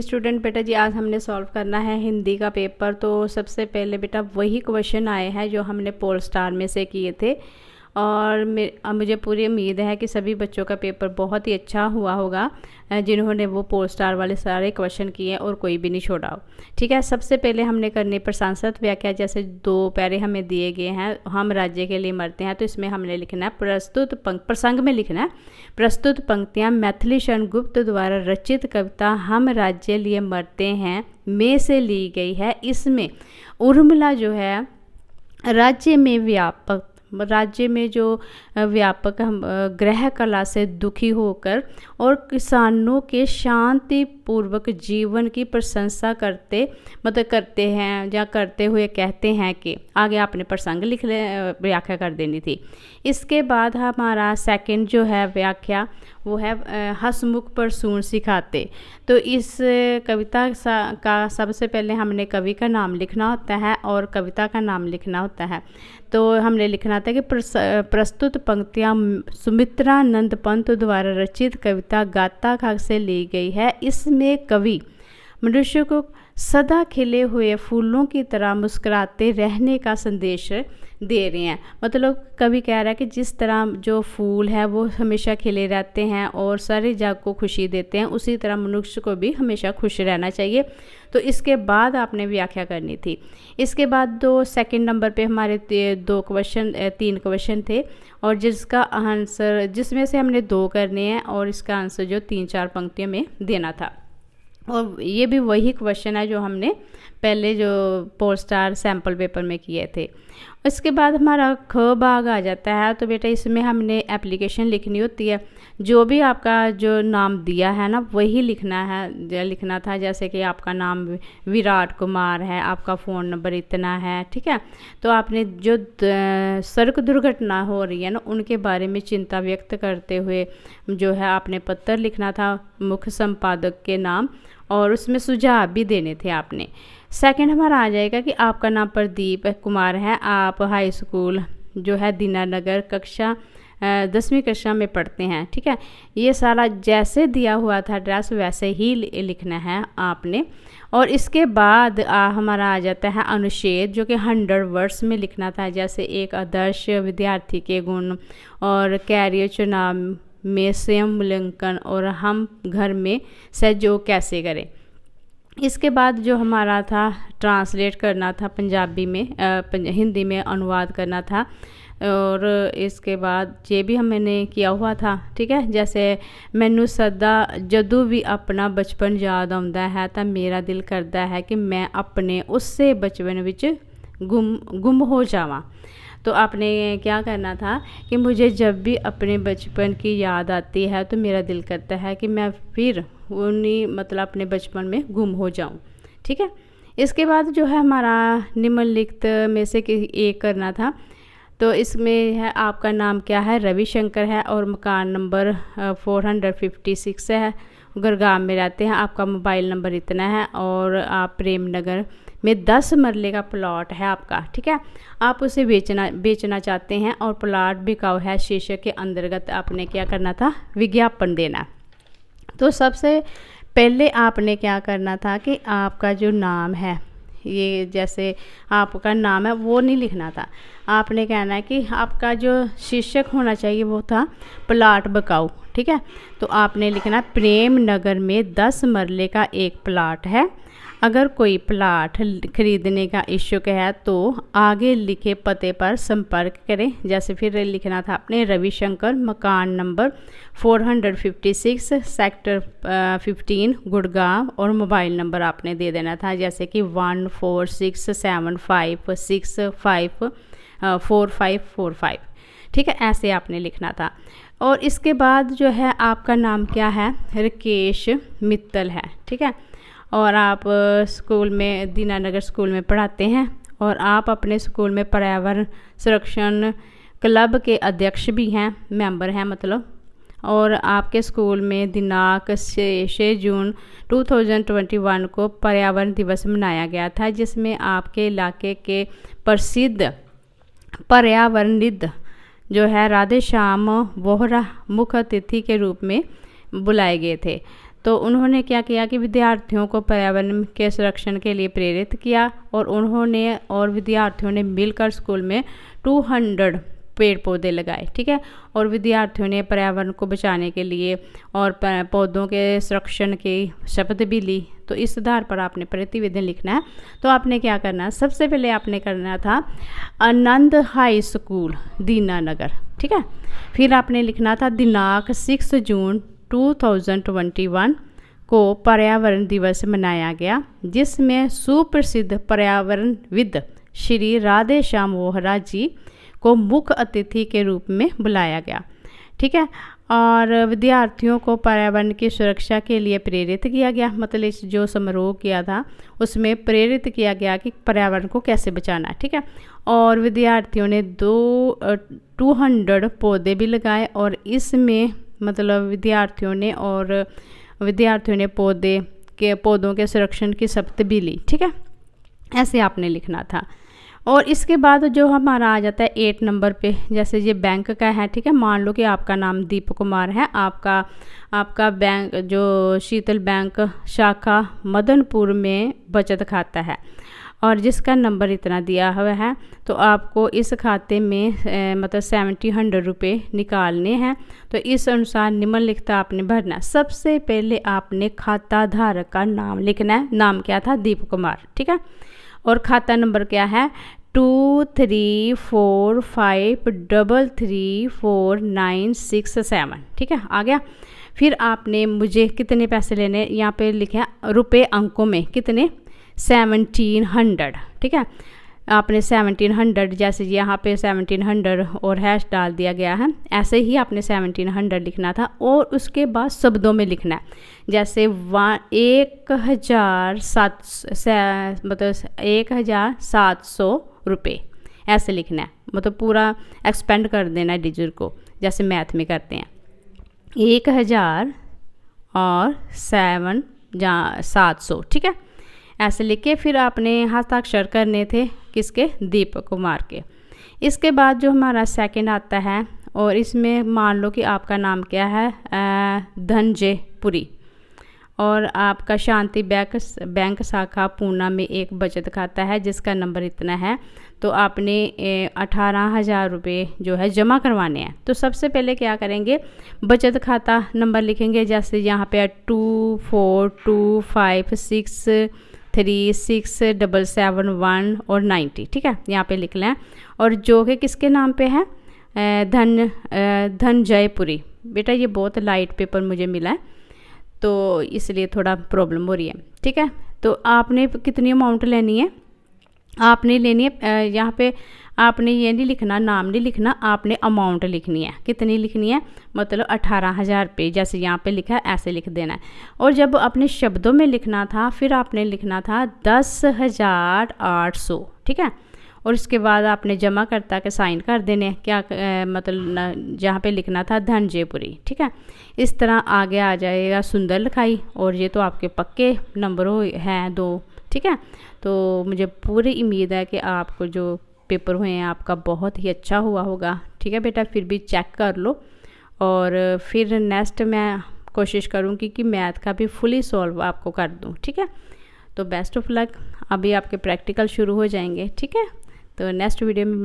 Student बेटा जी, आज हमने सॉल्व करना है हिंदी का पेपर। तो सबसे पहले बेटा वही क्वेश्चन आए हैं जो हमने पोल स्टार में से किए थे, और मुझे पूरी उम्मीद है कि सभी बच्चों का पेपर बहुत ही अच्छा हुआ होगा जिन्होंने वो पोल स्टार वाले सारे क्वेश्चन किए और कोई भी नहीं छोड़ा हो। ठीक है, सबसे पहले हमने करनी प्रशंसक व्याख्या। जैसे 2 पैरे हमें दिए गए हैं, हम राज्य के लिए मरते हैं, तो इसमें हमने लिखना है प्रस्तुत प्रसंग में लिखना है प्रस्तुत पंक्तियाँ मैथिली शरण गुप्त द्वारा रचित कविता हम राज्य लिए मरते हैं में से ली गई है। इसमें उर्मिला जो है राज्य में जो व्यापक गृह कला से दुखी होकर और किसानों के शांतिपूर्वक जीवन की प्रशंसा करते हैं या करते हुए कहते हैं कि आगे आपने प्रसंग लिख ले, व्याख्या कर देनी थी। इसके बाद हमारा सेकंड जो है व्याख्या वो है हंसमुख पर सून सिखाते। तो इस कविता का सबसे पहले हमने कवि का नाम लिखना होता है और कविता का नाम लिखना होता है। तो हमने लिखना था कि प्रस्तुत पंक्तियाँ सुमित्रानंद पंत द्वारा रचित कविता गाता खाक से ली गई है। इसमें कवि मनुष्य को सदा खिले हुए फूलों की तरह मुस्कुराते रहने का संदेश दे रहे हैं। मतलब कवि कह रहा है कि जिस तरह जो फूल है वो हमेशा खिले रहते हैं और सारे जग को खुशी देते हैं, उसी तरह मनुष्य को भी हमेशा खुश रहना चाहिए। तो इसके बाद आपने व्याख्या करनी थी। इसके बाद सेकंड नंबर पे हमारे 3 क्वेश्चन थे, और जिसका आंसर जिसमें से हमने 2 करने हैं और इसका आंसर जो 3-4 पंक्तियों में देना था। और ये भी वही क्वेश्चन है जो हमने पहले जो पोल स्टार सैम्पल पेपर में किए थे। इसके बाद हमारा ख भाग आ जाता है। तो बेटा इसमें हमने एप्लीकेशन लिखनी होती है। जो भी आपका जो नाम दिया है ना वही लिखना था। जैसे कि आपका नाम विराट कुमार है, आपका फ़ोन नंबर इतना है, ठीक है। तो आपने जो सड़क दुर्घटना हो रही है ना उनके बारे में चिंता व्यक्त करते हुए जो है आपने पत्र लिखना था मुख्य संपादक के नाम, और उसमें सुझाव भी देने थे आपने। सेकंड हमारा आ जाएगा कि आपका नाम प्रदीप कुमार है, आप हाई स्कूल जो है दीनानगर कक्षा 10वीं कक्षा में पढ़ते हैं, ठीक है। ये सारा जैसे दिया हुआ था एड्रेस वैसे ही लिखना है आपने। और इसके बाद हमारा आ जाता है अनुच्छेद जो कि 100 वर्ड्स में लिखना था। जैसे एक आदर्श विद्यार्थी के गुण और कैरियर चुनाव में स्वयं मूल्यांकन और हम घर में सहयोग कैसे करें। इसके बाद जो हमारा था ट्रांसलेट करना था पंजाबी में हिंदी में अनुवाद करना था। और इसके बाद ये भी मैंने किया हुआ था, ठीक है। जैसे मैनू सदा जदों भी अपना बचपन याद आउंदा है तो मेरा दिल करता है कि मैं अपने उससे बचपन विच गुम हो जावां। तो आपने क्या करना था कि मुझे जब भी अपने बचपन की याद आती है तो मेरा दिल करता है कि मैं फिर अपने बचपन में गुम हो जाऊं, ठीक है। इसके बाद जो है हमारा निम्नलिखित में से एक करना था। तो इसमें है आपका नाम क्या है, रविशंकर है, और मकान नंबर 456 है, गुड़गांव में रहते हैं, आपका मोबाइल नंबर इतना है, और आप प्रेम नगर में 10 मरले का प्लॉट है आपका, ठीक है। आप उसे बेचना चाहते हैं और प्लॉट बिकाऊ है शीर्षक के अंतर्गत आपने क्या करना था, विज्ञापन देना। तो सबसे पहले आपने क्या करना था कि आपका जो नाम है, ये जैसे आपका नाम है वो नहीं लिखना था। आपने कहना है कि आपका जो शीर्षक होना चाहिए वो था प्लाट बिकाऊ, ठीक है। तो आपने लिखना प्रेम नगर में 10 मरले का एक प्लाट है, अगर कोई प्लाट खरीदने का इच्छुक है तो आगे लिखे पते पर संपर्क करें। जैसे फिर लिखना था अपने रविशंकर, मकान नंबर 456 सेक्टर 15 गुड़गांव, और मोबाइल नंबर आपने दे देना था जैसे कि 1467564545, ठीक है। ऐसे आपने लिखना था। और इसके बाद जो है आपका नाम क्या है, राकेश मित्तल है, ठीक है। और आप स्कूल में दीनानगर स्कूल में पढ़ाते हैं, और आप अपने स्कूल में पर्यावरण संरक्षण क्लब के अध्यक्ष भी हैं, मेंबर हैं मतलब। और आपके स्कूल में दिनांक 6 जून 2021 को पर्यावरण दिवस मनाया गया था, जिसमें आपके इलाके के प्रसिद्ध पर्यावरणविद जो है राधे श्याम वोहरा मुख्य अतिथि के रूप में बुलाए गए थे। तो उन्होंने क्या किया कि विद्यार्थियों को पर्यावरण के संरक्षण के लिए प्रेरित किया, और उन्होंने और विद्यार्थियों ने मिलकर स्कूल में 200 पेड़ पौधे लगाए, ठीक है। और विद्यार्थियों ने पर्यावरण को बचाने के लिए और पौधों के संरक्षण की शपथ भी ली। तो इस आधार पर आपने प्रतिवेदन लिखना है। तो आपने क्या करना है, सबसे पहले आपने करना था आनंद हाई स्कूल दीनानगर, ठीक है। फिर आपने लिखना था दिनांक 6 जून 2021 को पर्यावरण दिवस मनाया गया, जिसमें सुप्रसिद्ध पर्यावरणविद श्री राधे श्याम वोहरा जी को मुख्य अतिथि के रूप में बुलाया गया, ठीक है। और विद्यार्थियों को पर्यावरण की सुरक्षा के लिए प्रेरित किया गया, मतलब इस जो समारोह किया था उसमें प्रेरित किया गया कि पर्यावरण को कैसे बचाना है, ठीक है। और विद्यार्थियों ने 200 पौधे भी लगाए, और इसमें मतलब विद्यार्थियों ने पौधों के संरक्षण की शपथ भी ली, ठीक है। ऐसे आपने लिखना था। और इसके बाद जो हमारा आ जाता है 8 नंबर पे, जैसे ये बैंक का है, ठीक है। मान लो कि आपका नाम दीपक कुमार है, आपका बैंक जो शीतल बैंक शाखा मदनपुर में बचत खाता है, और जिसका नंबर इतना दिया हुआ है। तो आपको इस खाते में मतलब 700 रुपये निकालने हैं। तो इस अनुसार निम्नलिखित आपने भरना। सबसे पहले आपने खाता धारक का नाम लिखना है। नाम क्या था? दीपक कुमार, ठीक है। और खाता नंबर क्या है? 2345334967, ठीक है। आ गया। फिर आपने मुझे कितने पैसे लेने, यहाँ पे लिखे हैं रुपये अंकों में कितने, 1700, ठीक है। आपने 1700, जैसे यहाँ पे 1700 और हैश डाल दिया गया है, ऐसे ही आपने 1700 लिखना था। और उसके बाद शब्दों में लिखना है, जैसे 1700 रुपये ऐसे लिखना है, मतलब पूरा एक्सपेंड कर देना है डिजिट को, जैसे मैथ में करते हैं 1000 और 700, ठीक है। ऐसे लिख के फिर आपने हस्ताक्षर करने थे किसके? दीपक कुमार के। इसके बाद जो हमारा सेकंड आता है, और इसमें मान लो कि आपका नाम क्या है? धनंजय पुरी, और आपका शांति बैंक शाखा पूना में एक बचत खाता है जिसका नंबर इतना है। तो आपने 18,000 रुपये जो है जमा करवाने हैं। तो सबसे पहले क्या करेंगे? बचत खाता नंबर लिखेंगे, जैसे यहाँ पे 2425636771 और 90, ठीक है। यहाँ पे लिख लें। और जो कि किसके नाम पे है? धनंजय पुरी। बेटा ये बहुत लाइट पेपर मुझे मिला है, तो इसलिए थोड़ा प्रॉब्लम हो रही है, ठीक है। तो आपने कितनी अमाउंट लेनी है? आपने लेनी है, यहाँ पे आपने ये नहीं लिखना, नाम नहीं लिखना, आपने अमाउंट लिखनी है। कितनी लिखनी है? मतलब 18,000 रुपये, जैसे यहाँ पे लिखा है ऐसे लिख देना है। और जब अपने शब्दों में लिखना था, फिर आपने लिखना था 10,800, ठीक है। और इसके बाद आपने जमा करता के साइन कर देने, क्या मतलब जहाँ पे लिखना था धनंजयपुरी, ठीक है। इस तरह आगे आ जाएगा सुंदर लिखाई। और ये तो आपके पक्के नंबर हैं 2, ठीक है। तो मुझे पूरी उम्मीद है कि आपको जो पेपर हुए हैं आपका बहुत ही अच्छा हुआ होगा, ठीक है बेटा। फिर भी चेक कर लो, और फिर नेक्स्ट मैं कोशिश करूँगी कि मैथ का भी फुली सॉल्व आपको कर दूँ, ठीक है। तो बेस्ट ऑफ लक। अभी आपके प्रैक्टिकल शुरू हो जाएंगे, ठीक है। तो नेक्स्ट वीडियो में